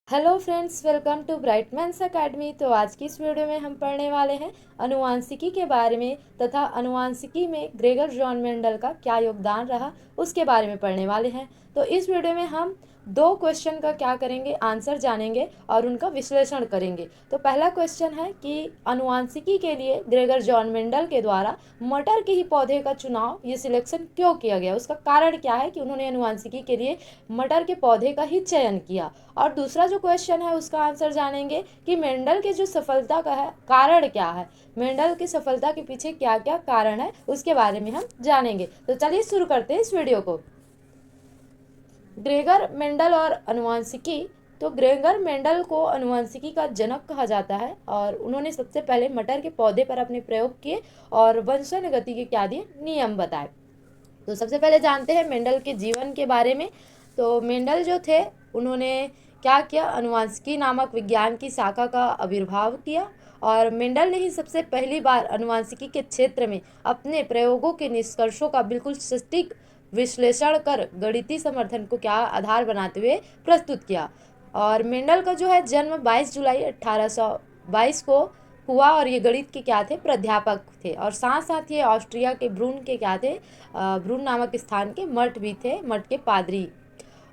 Hello friends, welcome to Brightman's Academy. तो आज की इस वीडियो में हम पढ़ने वाले हैं अनुवांशिकी के बारे में तथा अनुवांशिकी में ग्रेगर जॉन मेंडल का क्या योगदान रहा उसके बारे में पढ़ने वाले हैं। तो इस वीडियो में हम दो क्वेश्चन का क्या करेंगे, आंसर जानेंगे और उनका विश्लेषण करेंगे। तो पहला क्वेश्चन है कि अनुवांशिकी के लिए ग्रेगर जॉन मेंडल के द्वारा मटर के ही पौधे का चुनाव, ये सिलेक्शन क्यों किया गया, उसका कारण क्या है कि उन्होंने अनुवांशिकी के लिए मटर के पौधे का ही चयन किया। और दूसरा जो क्वेश्चन है उसका आंसर जानेंगे कि मेंडल के जो सफलता का है कारण क्या है, मेंडल की सफलता के पीछे क्या क्या कारण है उसके बारे में हम जानेंगे। तो चलिए शुरू करते हैं इस वीडियो को। ग्रेगर मेंडल और अनुवांशिकी। तो ग्रेगर मेंडल को अनुवांशिकी का जनक कहा जाता है और उन्होंने सबसे पहले मटर के पौधे पर अपने प्रयोग किए और वंशानुगति के क्या दिए, नियम बताए। तो सबसे पहले जानते हैं मेंडल के जीवन के बारे में। तो मेंडल जो थे उन्होंने क्या किया, अनुवांशिकी नामक विज्ञान की शाखा का आविर्भाव किया और मेंडल ने ही सबसे पहली बार अनुवांशिकी के क्षेत्र में अपने प्रयोगों के निष्कर्षों का बिल्कुल सटीक विश्लेषण कर गणितीय समर्थन को क्या आधार बनाते हुए प्रस्तुत किया। और मेंडल का जो है जन्म 22 जुलाई 1822 को हुआ और ये गणित के क्या थे, प्राध्यापक थे और साथ साथ ये ऑस्ट्रिया के ब्रून के क्या थे, ब्रून नामक स्थान के मठ भी थे, मठ के पादरी।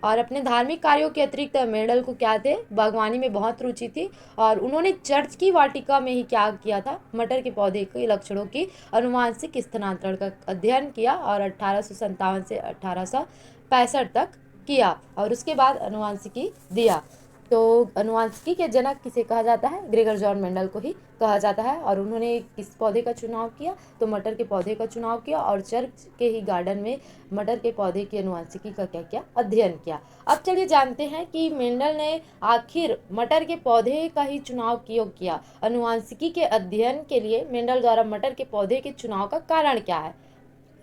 और अपने धार्मिक कार्यों के अतिरिक्त मेंडल को क्या थे, बागवानी में बहुत रुचि थी और उन्होंने चर्च की वाटिका में ही क्या किया था, मटर के पौधे के लक्षणों की अनुवांशिक स्थानांतरण का अध्ययन किया और 1857 से 1865 तक किया और उसके बाद अनुवांशिकी दिया। तो अनुवांशिकी के जनक किसे कहा जाता है, ग्रेगर जॉन मेंडल को ही कहा जाता है। और उन्होंने किस पौधे का चुनाव किया, तो मटर के पौधे का चुनाव किया और चर्च के ही गार्डन में मटर के पौधे की अनुवांशिकी का क्या किया, अध्ययन किया। अब चलिए जानते हैं कि मेंडल ने आखिर मटर के पौधे का ही चुनाव क्यों किया। अनुवांशिकी के अध्ययन के लिए मेंडल द्वारा मटर के पौधे के चुनाव का कारण क्या है,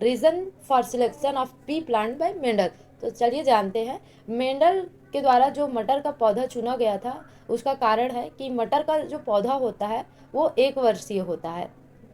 reason for selection of pea plant by Mendel. तो चलिए जानते हैं मेंडल के द्वारा जो मटर का पौधा चुना गया था उसका कारण है कि मटर का जो पौधा होता है वो एक वर्षीय होता है।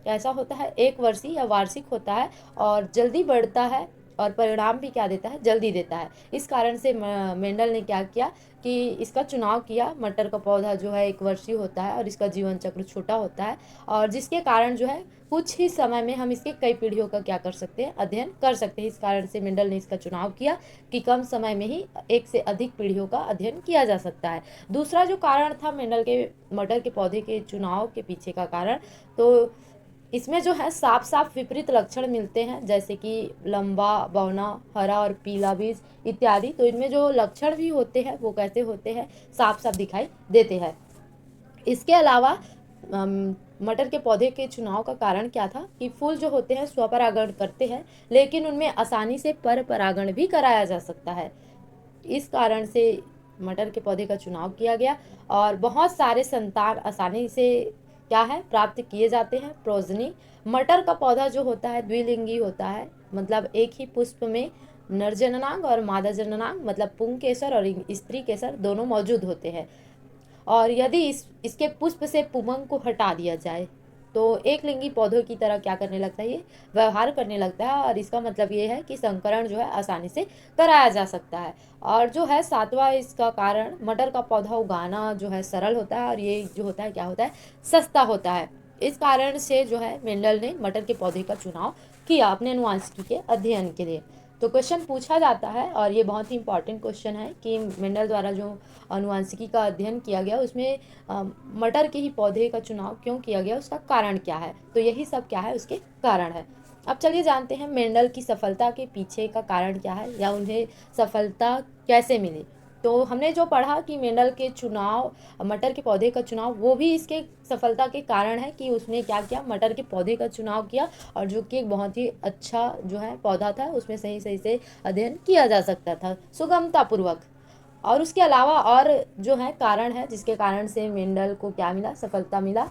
ऐसा होता है, एक वर्षीय या वार्षिक होता है और जल्दी बढ़ता है और परिणाम भी क्या देता है, जल्दी देता है। इस कारण से मेंडल ने क्या किया कि इसका चुनाव किया। मटर का पौधा जो है एक वर्षीय होता है और इसका जीवन चक्र छोटा होता है और जिसके कारण जो है कुछ ही समय में हम इसके कई पीढ़ियों का क्या कर सकते हैं, अध्ययन कर सकते हैं। इस कारण से मेंडल ने इसका चुनाव किया कि कम समय में ही एक से अधिक पीढ़ियों का अध्ययन किया जा सकता है। दूसरा जो कारण था मेंडल के मटर के पौधे के चुनाव के पीछे का कारण, तो इसमें जो है साफ साफ विपरीत लक्षण मिलते हैं, जैसे कि लंबा, बौना, हरा और पीला बीज इत्यादि। तो इनमें जो लक्षण भी होते हैं वो कैसे होते हैं, साफ साफ दिखाई देते हैं। इसके अलावा मटर के पौधे के चुनाव का कारण क्या था कि फूल जो होते हैं स्वपरागण करते हैं लेकिन उनमें आसानी से पर परागण भी कराया जा सकता है। इस कारण से मटर के पौधे का चुनाव किया गया और बहुत सारे संतान आसानी से क्या है, प्राप्त किए जाते हैं, प्रोजनी। मटर का पौधा जो होता है द्विलिंगी होता है, मतलब एक ही पुष्प में नर जननांग और मादा जननांग मतलब पुंग केसर और स्त्री केसर दोनों मौजूद होते हैं। और यदि इसके पुष्प से पुमंग को हटा दिया जाए तो एक लिंगी पौधों की तरह क्या करने लगता है, ये व्यवहार करने लगता है और इसका मतलब ये है कि संकरण जो है आसानी से कराया जा सकता है। और जो है सातवां इसका कारण, मटर का पौधा उगाना जो है सरल होता है और ये जो होता है क्या होता है, सस्ता होता है। इस कारण से जो है मेंडल ने मटर के पौधे का चुनाव किया अपने अनुवांशिकी के अध्ययन के लिए। तो क्वेश्चन पूछा जाता है और ये बहुत ही इंपॉर्टेंट क्वेश्चन है कि मेंडल द्वारा जो अनुवांशिकी का अध्ययन किया गया उसमें मटर के ही पौधे का चुनाव क्यों किया गया, उसका कारण क्या है। तो यही सब क्या है, उसके कारण है। अब चलिए जानते हैं मेंडल की सफलता के पीछे का कारण क्या है या उन्हें सफलता कैसे मिली। तो हमने जो पढ़ा कि मेंडल के चुनाव, मटर के पौधे का चुनाव, वो भी इसके सफलता के कारण है कि उसने क्या किया, मटर के पौधे का चुनाव किया और जो कि एक बहुत ही अच्छा जो है पौधा था, उसमें सही सही से अध्ययन किया जा सकता था सुगमतापूर्वक। और उसके अलावा और जो है कारण है जिसके कारण से मेंडल को क्या मिला, सफलता मिला।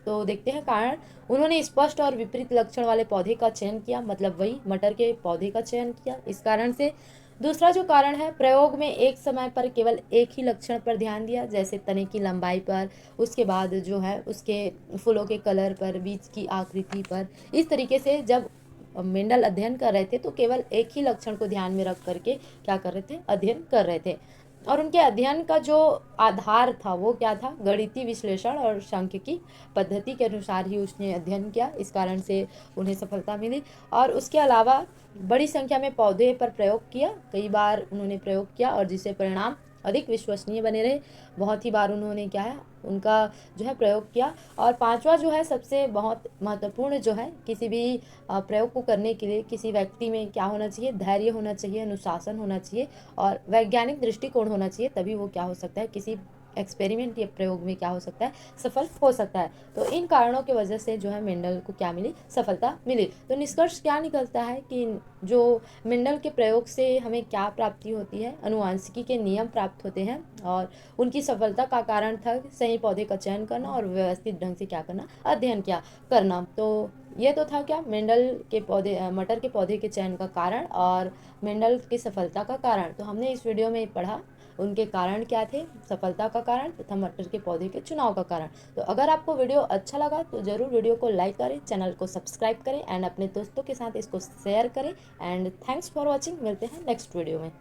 तो देखते हैं कारण। उन्होंने स्पष्ट और विपरीत लक्षण वाले पौधे का चयन किया, मतलब वही मटर के पौधे का चयन किया इस कारण से। दूसरा जो कारण है, प्रयोग में एक समय पर केवल एक ही लक्षण पर ध्यान दिया, जैसे तने की लंबाई पर, उसके बाद जो है उसके फूलों के कलर पर, बीज की आकृति पर। इस तरीके से जब मेंडल अध्ययन कर रहे थे तो केवल एक ही लक्षण को ध्यान में रख करके क्या कर रहे थे, अध्ययन कर रहे थे। और उनके अध्ययन का जो आधार था वो क्या था, गणितीय विश्लेषण और सांख्यिकी पद्धति के अनुसार ही उसने अध्ययन किया, इस कारण से उन्हें सफलता मिली। और उसके अलावा बड़ी संख्या में पौधे पर प्रयोग किया, कई बार उन्होंने प्रयोग किया और जिससे परिणाम अधिक विश्वसनीय बने रहे। बहुत ही बार उन्होंने क्या है उनका जो है प्रयोग किया। और पांचवा जो है सबसे बहुत महत्वपूर्ण जो है, किसी भी प्रयोग को करने के लिए किसी व्यक्ति में क्या होना चाहिए, धैर्य होना चाहिए, अनुशासन होना चाहिए और वैज्ञानिक दृष्टिकोण होना चाहिए, तभी वो क्या हो सकता है किसी एक्सपेरिमेंट या प्रयोग में क्या हो सकता है, सफल हो सकता है। तो इन कारणों की वजह से जो है मेंडल को क्या मिली, सफलता मिली। तो निष्कर्ष क्या निकलता है कि जो मेंडल के प्रयोग से हमें क्या प्राप्ति होती है, अनुवांशिकी के नियम प्राप्त होते हैं और उनकी सफलता का कारण था सही पौधे का चयन करना और व्यवस्थित ढंग से क्या करना, अध्ययन क्या करना। तो ये तो था क्या मेंडल के पौधे, मटर के पौधे के चयन का कारण और मेंडल की सफलता का कारण। तो हमने इस वीडियो में पढ़ा उनके कारण क्या थे, सफलता का कारण तथा मटर के पौधे के चुनाव का कारण। तो अगर आपको वीडियो अच्छा लगा तो ज़रूर वीडियो को लाइक करें, चैनल को सब्सक्राइब करें एंड अपने दोस्तों के साथ इसको शेयर करें। एंड थैंक्स फॉर वॉचिंग, मिलते हैं नेक्स्ट वीडियो में।